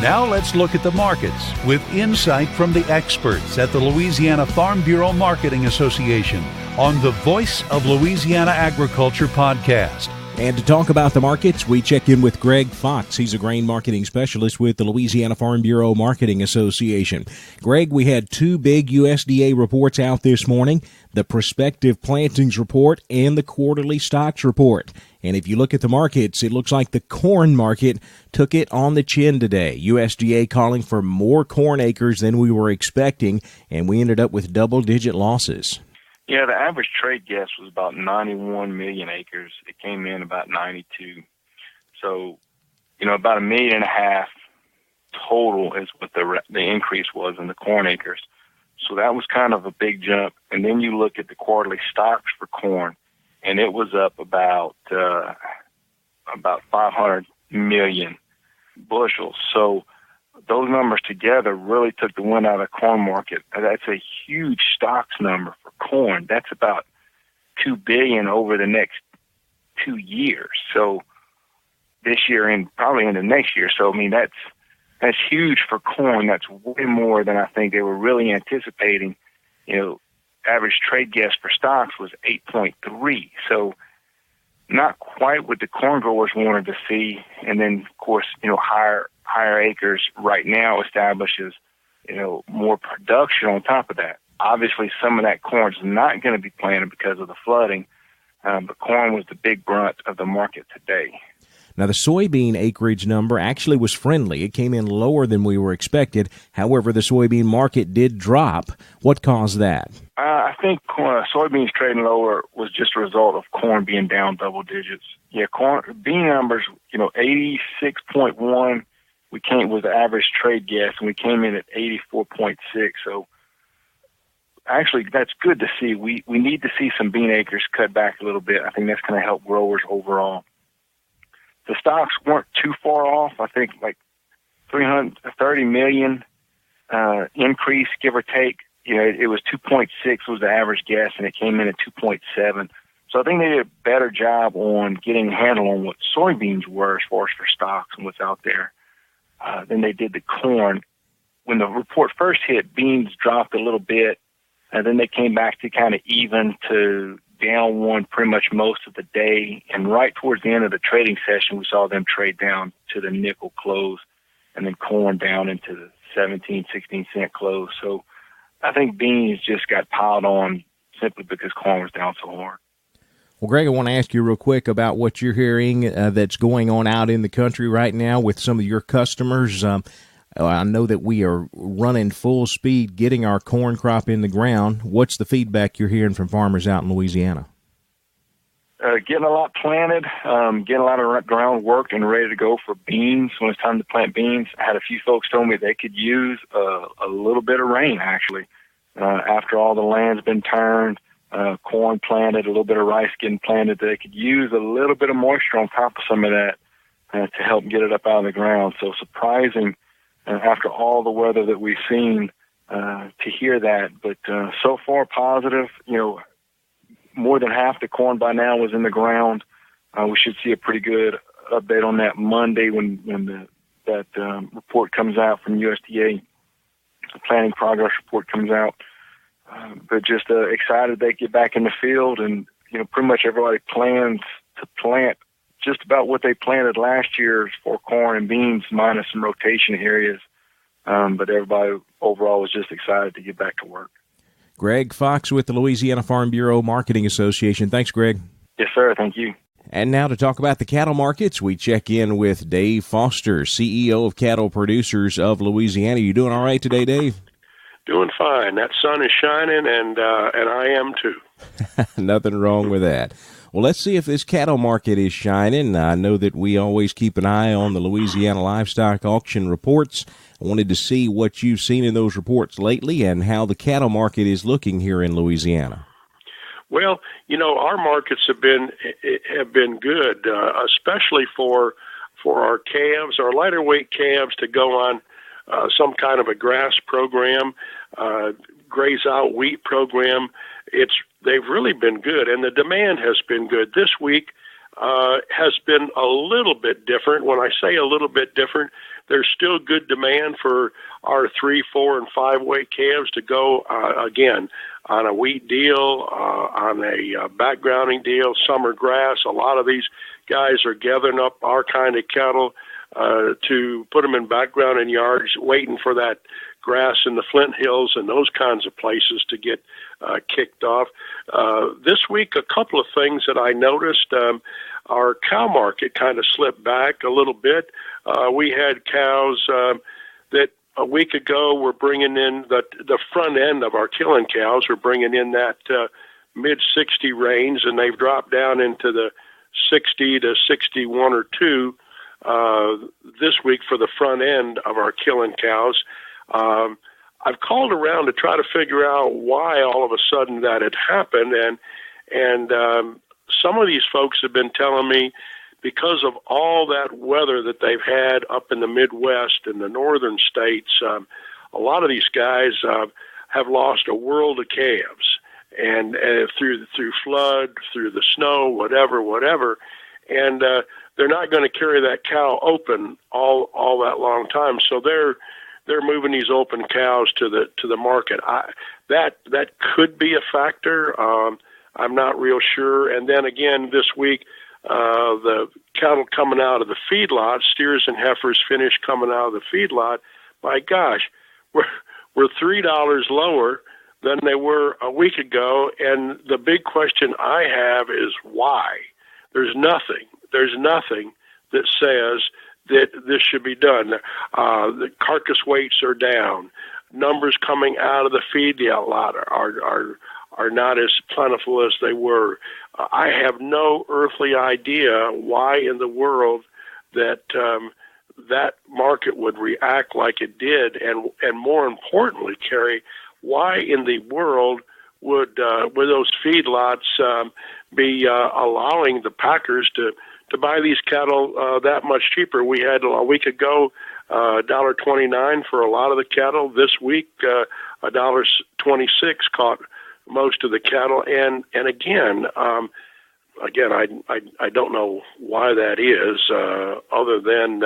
Now let's look at the markets with insight from the experts at the Louisiana Farm Bureau Marketing Association on the Voice of Louisiana Agriculture podcast. And to talk about the markets, we check in with Greg Fox. He's a grain marketing specialist with the Louisiana Farm Bureau Marketing Association. Greg, we had two big USDA reports out this morning, the prospective plantings report and the quarterly stocks report. And if you look at the markets, it looks like the corn market took it on the chin today. USDA calling for more corn acres than we were expecting, and we ended up with double-digit losses. Yeah, the average trade guess was about 91 million acres. It came in about 92. So, about 1.5 million total is what the increase was in the corn acres. So that was kind of a big jump. And then you look at the quarterly stocks for corn, and it was up about 500 million bushels. So those numbers together really took the wind out of the corn market. That's a huge stocks number for corn. That's about $2 billion over the next 2 years. So this year and probably into next year. So that's huge for corn. That's way more than I think they were really anticipating. Average trade guess for stocks was 8.3. So not quite what the corn growers wanted to see. And then, of course, higher acres right now establishes, more production on top of that. Obviously, some of that corn is not going to be planted because of the flooding, but corn was the big brunt of the market today. Now, the soybean acreage number actually was friendly. It came in lower than we were expected. However, the soybean market did drop. What caused that? I think soybeans trading lower was just a result of corn being down double digits. Yeah, bean numbers, 86.1. We came with the average trade guess, and we came in at 84.6. So actually, that's good to see. We need to see some bean acres cut back a little bit. I think that's going to help growers overall. The stocks weren't too far off. I think like 330 million increase, give or take. It was 2.6 was the average guess, and it came in at 2.7. So I think they did a better job on getting a handle on what soybeans were as far as for stocks and what's out there than they did the corn. When the report first hit, beans dropped a little bit, and then they came back to kind of even to down one pretty much most of the day. And right towards the end of the trading session, we saw them trade down to the nickel close, and then corn down into the 17, 16 cent close. So I think beans just got piled on simply because corn was down so hard. Well, Greg, I want to ask you real quick about what you're hearing that's going on out in the country right now with some of your customers. I know that we are running full speed getting our corn crop in the ground. What's the feedback you're hearing from farmers out in Louisiana? Getting a lot planted, getting a lot of ground worked and ready to go for beans. When it's time to plant beans, I had a few folks tell me they could use a little bit of rain, actually, after all the land's been turned. Corn planted, a little bit of rice getting planted, they could use a little bit of moisture on top of some of that to help get it up out of the ground. So surprising after all the weather that we've seen to hear that. But so far positive, more than half the corn by now was in the ground. We should see a pretty good update on that Monday when that report comes out from USDA, the planting progress report comes out. But just excited they get back in the field, and pretty much everybody plans to plant just about what they planted last year for corn and beans, minus some rotation areas. But everybody overall was just excited to get back to work. Greg Fox with the Louisiana Farm Bureau Marketing Association. Thanks, Greg. Yes, sir. Thank you. And now to talk about the cattle markets, we check in with Dave Foster, CEO of Cattle Producers of Louisiana. You doing all right today, Dave? Doing fine. That sun is shining, and I am too. Nothing wrong with that. Well, let's see if this cattle market is shining. I know that we always keep an eye on the Louisiana Livestock Auction reports. I wanted to see what you've seen in those reports lately and how the cattle market is looking here in Louisiana. Well, our markets have been good, especially for our calves, our lighter weight calves, to go on some kind of a grass program, graze out wheat program. They've really been good, and the demand has been good. This week has been a little bit different. When I say a little bit different, there's still good demand for our 3, 4, and 5 weight calves to go again on a wheat deal, on a backgrounding deal, summer grass. A lot of these guys are gathering up our kind of cattle to put them in background in yards, waiting for that grass in the Flint Hills and those kinds of places to get kicked off. This week, a couple of things that I noticed. Our cow market kind of slipped back a little bit. We had cows that a week ago were bringing in the front end of our killing cows were bringing in that mid-60 range, and they've dropped down into the 60 to 61 or 2 this week for the front end of our killing cows. I've called around to try to figure out why all of a sudden that had happened, and some of these folks have been telling me because of all that weather that they've had up in the Midwest and the northern states, a lot of these guys have lost a world of calves, and through flood, through the snow, whatever, and they're not going to carry that cow open all that long time, so they're moving these open cows to the market. That could be a factor. I'm not real sure. And then again, this week, the cattle coming out of the feedlot, steers and heifers finished coming out of the feedlot. My gosh, we're $3 lower than they were a week ago. And the big question I have is why? There's nothing that says that this should be done. The carcass weights are down. Numbers coming out of the feedlot are not as plentiful as they were. I have no earthly idea why in the world that that market would react like it did, and more importantly, Carrie, why in the world would those feedlots be allowing the packers to buy these cattle that much cheaper? We had a week ago $1.29 for a lot of the cattle. This week, $1.26 caught most of the cattle, and again, I don't know why that is, other than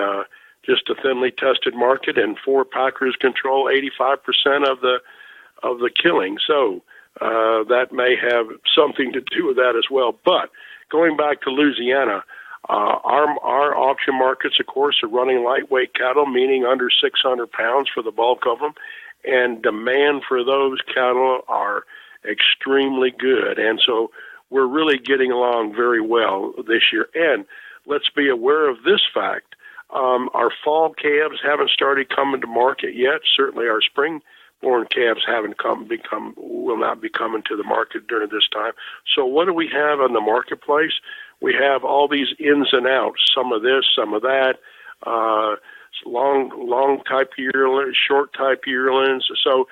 just a thinly tested market, and 4 packers control 85% of the killing. So that may have something to do with that as well. But going back to Louisiana, our auction markets, of course, are running lightweight cattle, meaning under 600 pounds for the bulk of them, and demand for those cattle are extremely good. And so we're really getting along very well this year. And let's be aware of this fact. Our fall calves haven't started coming to market yet. Certainly our spring-born calves will not be coming to the market during this time. So what do we have on the marketplace? We have all these ins and outs, some of this, some of that, long type yearlings, short type yearlings. So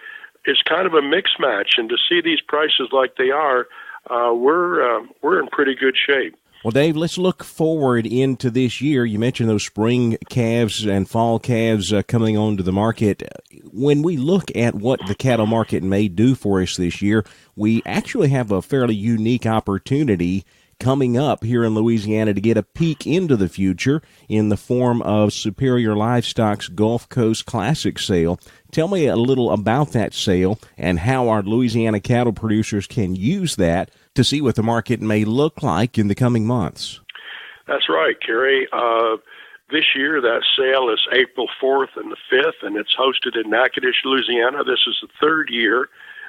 it's kind of a mixed match. And to see these prices like they are, we're in pretty good shape. Well, Dave, let's look forward into this year. You mentioned those spring calves and fall calves coming onto the market. When we look at what the cattle market may do for us this year, we actually have a fairly unique opportunity coming up here in Louisiana to get a peek into the future in the form of Superior Livestock's Gulf Coast Classic sale. Tell me a little about that sale and how our Louisiana cattle producers can use that to see what the market may look like in the coming months. That's right, Carrie. This year, that sale is April 4th and the 5th, and it's hosted in Natchitoches, Louisiana. This is the third year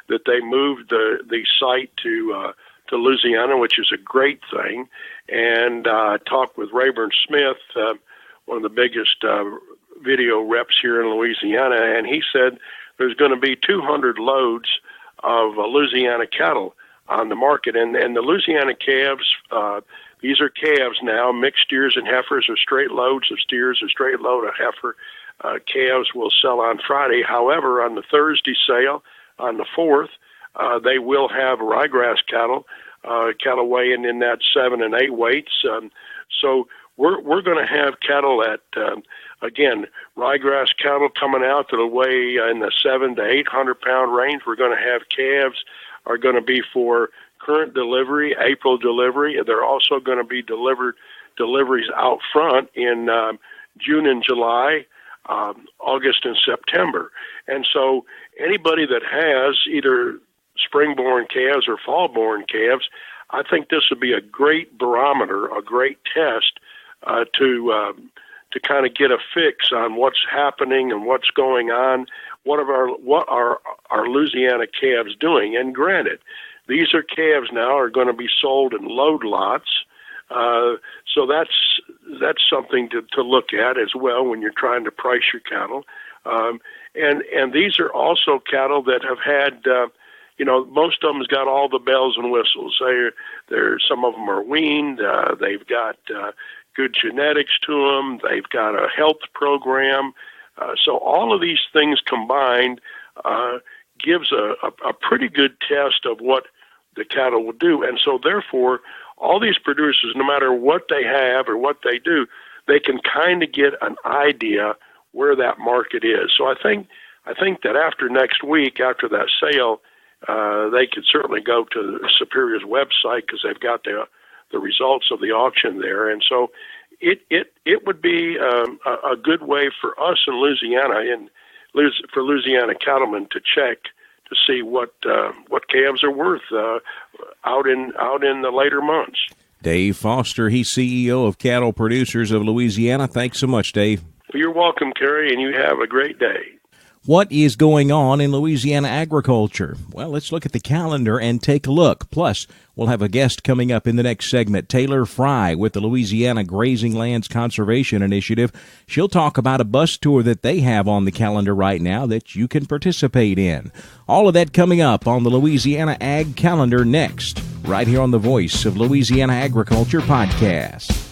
that they moved the site to Louisiana, which is a great thing. And I talked with Rayburn Smith, one of the biggest video reps here in Louisiana, and he said there's going to be 200 loads of Louisiana cattle on the market. And the Louisiana calves, these are calves now, mixed steers and heifers, or straight loads of steers, a straight load of heifer. Calves will sell on Friday. However, on the Thursday sale, on the 4th, they will have ryegrass cattle, cattle weighing in that 7 and 8 weights. So we're going to have cattle at, again, ryegrass cattle coming out that'll weigh in the 700 to 800 pound range. We're going to have calves are going to be for current delivery, April delivery. They're also going to be deliveries out front in June and July, August and September. And so anybody that has either spring-born calves or fall-born calves, I think this would be a great barometer, a great test to kind of get a fix on what's happening and what's going on. What are our Louisiana calves doing? And granted, these are calves now are going to be sold in load lots, so that's something to look at as well when you're trying to price your cattle. And these are also cattle that have had, most of them's got all the bells and whistles. Some of them are weaned. They've got good genetics to them. They've got a health program. So all of these things combined gives a pretty good test of what the cattle will do. And so therefore, all these producers, no matter what they have or what they do, they can kind of get an idea where that market is. So I think that after next week, after that sale, they could certainly go to Superior's website because they've got the results of the auction there. And so it would be a good way for us in Louisiana for Louisiana cattlemen to check to see what calves are worth out in the later months. Dave Foster, he's CEO of Cattle Producers of Louisiana. Thanks so much, Dave. You're welcome, Carrie, and you have a great day. What is going on in Louisiana agriculture? Well, let's look at the calendar and take a look. Plus, we'll have a guest coming up in the next segment, Taylor Frey with the Louisiana Grazing Lands Conservation Initiative. She'll talk about a bus tour that they have on the calendar right now that you can participate in. All of that coming up on the Louisiana Ag Calendar next, right here on the Voice of Louisiana Agriculture podcast.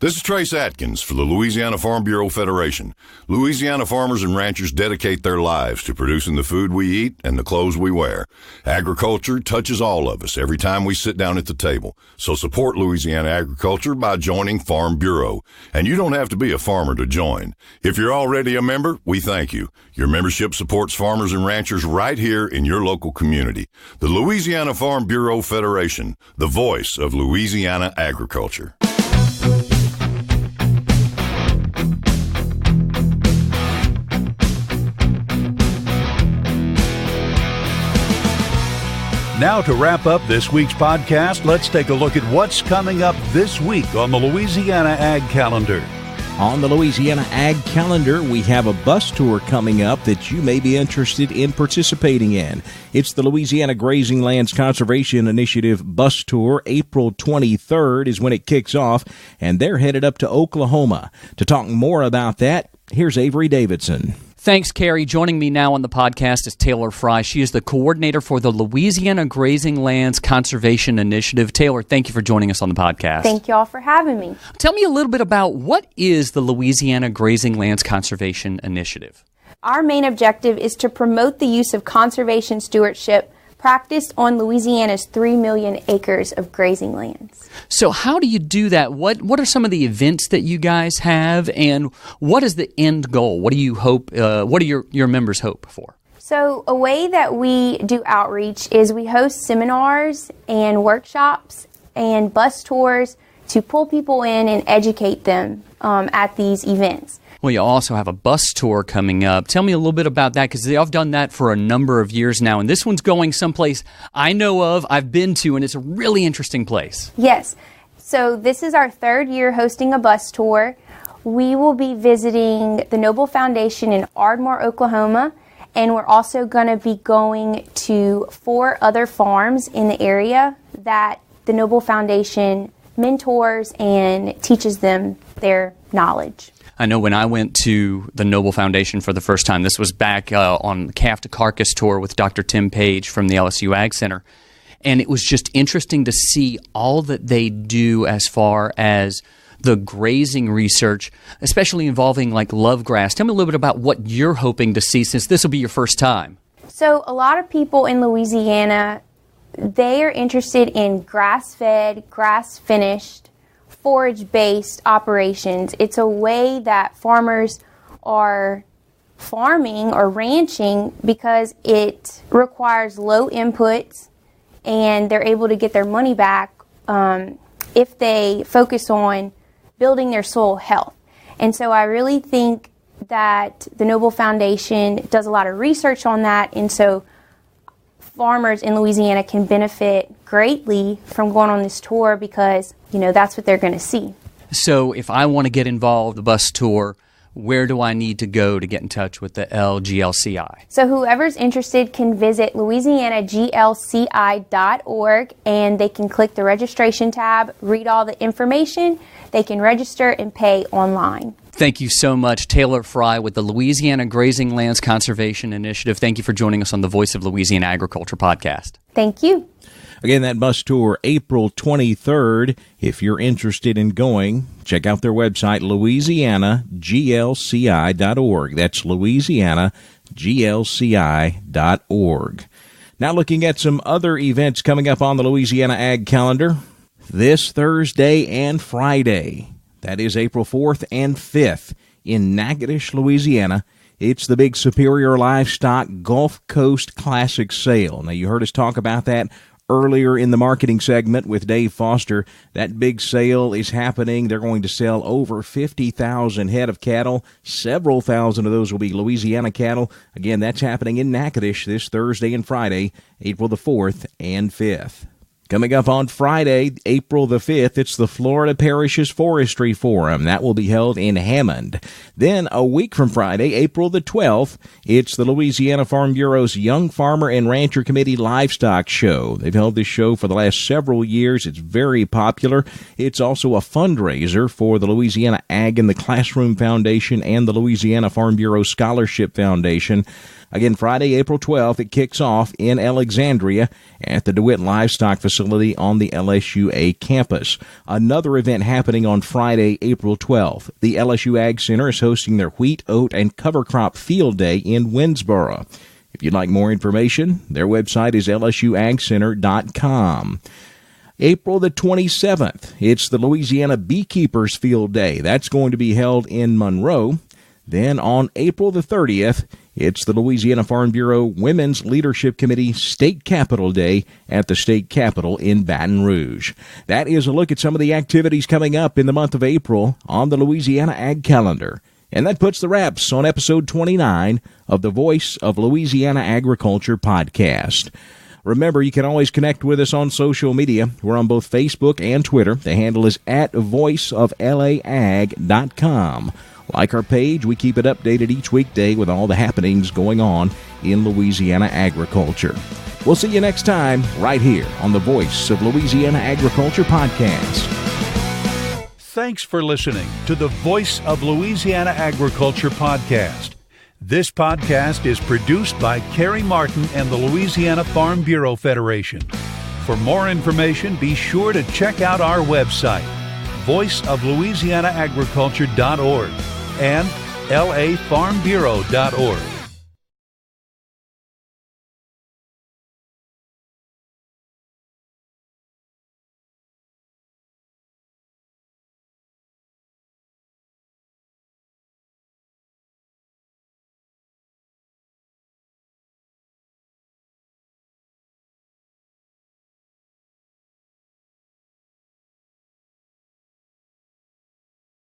This is Trace Atkins for the Louisiana Farm Bureau Federation. Louisiana farmers and ranchers dedicate their lives to producing the food we eat and the clothes we wear. Agriculture touches all of us every time we sit down at the table. So support Louisiana agriculture by joining Farm Bureau. And you don't have to be a farmer to join. If you're already a member, we thank you. Your membership supports farmers and ranchers right here in your local community. The Louisiana Farm Bureau Federation, the voice of Louisiana agriculture. Now to wrap up this week's podcast, let's take a look at what's coming up this week on the Louisiana Ag Calendar. On the Louisiana Ag Calendar, we have a bus tour coming up that you may be interested in participating in. It's the Louisiana Grazing Lands Conservation Initiative bus tour. April 23rd is when it kicks off, and they're headed up to Oklahoma. To talk more about that, here's Avery Davidson. Thanks, Carrie. Joining me now on the podcast is Taylor Frey. She is the coordinator for the Louisiana Grazing Lands Conservation Initiative. Taylor, thank you for joining us on the podcast. Thank you all for having me. Tell me a little bit about what is the Louisiana Grazing Lands Conservation Initiative? Our main objective is to promote the use of conservation stewardship practiced on Louisiana's 3 million acres of grazing lands. So how do you do that? What are some of the events that you guys have, and what is the end goal? What do you hope? What do your members hope for? So a way that we do outreach is we host seminars and workshops and bus tours to pull people in and educate them at these events. Well, you also have a bus tour coming up. Tell me a little bit about that, because I've done that for a number of years now, and this one's going someplace I know of, I've been to, and it's a really interesting place. Yes. So this is our third year hosting a bus tour. We will be visiting the Noble Foundation in Ardmore, Oklahoma, and we're also going to be going to 4 other farms in the area that the Noble Foundation mentors and teaches them their knowledge. I know when I went to the Noble Foundation for the first time, this was back on the Calf to Carcass tour with Dr. Tim Page from the LSU Ag Center, and it was just interesting to see all that they do as far as the grazing research, especially involving like love grass. Tell me a little bit about what you're hoping to see, since this will be your first time. So a lot of people in Louisiana, they are interested in grass-fed, grass-finished, forage-based operations. It's a way that farmers are farming or ranching because it requires low inputs, and they're able to get their money back if they focus on building their soil health. And so I really think that the Noble Foundation does a lot of research on that, and so farmers in Louisiana can benefit greatly from going on this tour because, that's what they're going to see. So if I want to get involved, the bus tour, where do I need to go to get in touch with the LGLCI? So whoever's interested can visit louisianaglci.org, and they can click the registration tab, read all the information. They can register and pay online. Thank you so much, Taylor Frey with the Louisiana Grazing Lands Conservation Initiative. Thank you for joining us on the Voice of Louisiana Agriculture podcast. Thank you. Again, that bus tour, April 23rd. If you're interested in going, check out their website, louisianaglci.org. That's louisianaglci.org. Now looking at some other events coming up on the Louisiana Ag Calendar. This Thursday and Friday, that is April 4th and 5th, in Natchitoches, Louisiana, it's the big Superior Livestock Gulf Coast Classic Sale. Now, you heard us talk about that earlier in the marketing segment with Dave Foster. That big sale is happening. They're going to sell over 50,000 head of cattle. Several thousand of those will be Louisiana cattle. Again, that's happening in Natchitoches this Thursday and Friday, April the 4th and 5th. Coming up on Friday, April the 5th, it's the Florida Parishes Forestry Forum. That will be held in Hammond. Then, a week from Friday, April the 12th, it's the Louisiana Farm Bureau's Young Farmer and Rancher Committee Livestock Show. They've held this show for the last several years. It's very popular. It's also a fundraiser for the Louisiana Ag in the Classroom Foundation and the Louisiana Farm Bureau Scholarship Foundation. Again, Friday, April 12th, it kicks off in Alexandria at the DeWitt Livestock Facility on the LSUA campus. Another event happening on Friday, April 12th. The LSU Ag Center is hosting their wheat, oat, and cover crop field day in Winsboro. If you'd like more information, their website is lsuagcenter.com. April the 27th, it's the Louisiana Beekeepers Field Day. That's going to be held in Monroe. Then on April the 30th, it's the Louisiana Farm Bureau Women's Leadership Committee State Capitol Day at the State Capitol in Baton Rouge. That is a look at some of the activities coming up in the month of April on the Louisiana Ag Calendar. And that puts the wraps on episode 29 of the Voice of Louisiana Agriculture podcast. Remember, you can always connect with us on social media. We're on both Facebook and Twitter. The handle is @voiceoflaag.com. Like our page, we keep it updated each weekday with all the happenings going on in Louisiana agriculture. We'll see you next time right here on the Voice of Louisiana Agriculture podcast. Thanks for listening to the Voice of Louisiana Agriculture podcast. This podcast is produced by Carrie Martin and the Louisiana Farm Bureau Federation. For more information, be sure to check out our website, voiceoflouisianaagriculture.org and lafarmbureau.org.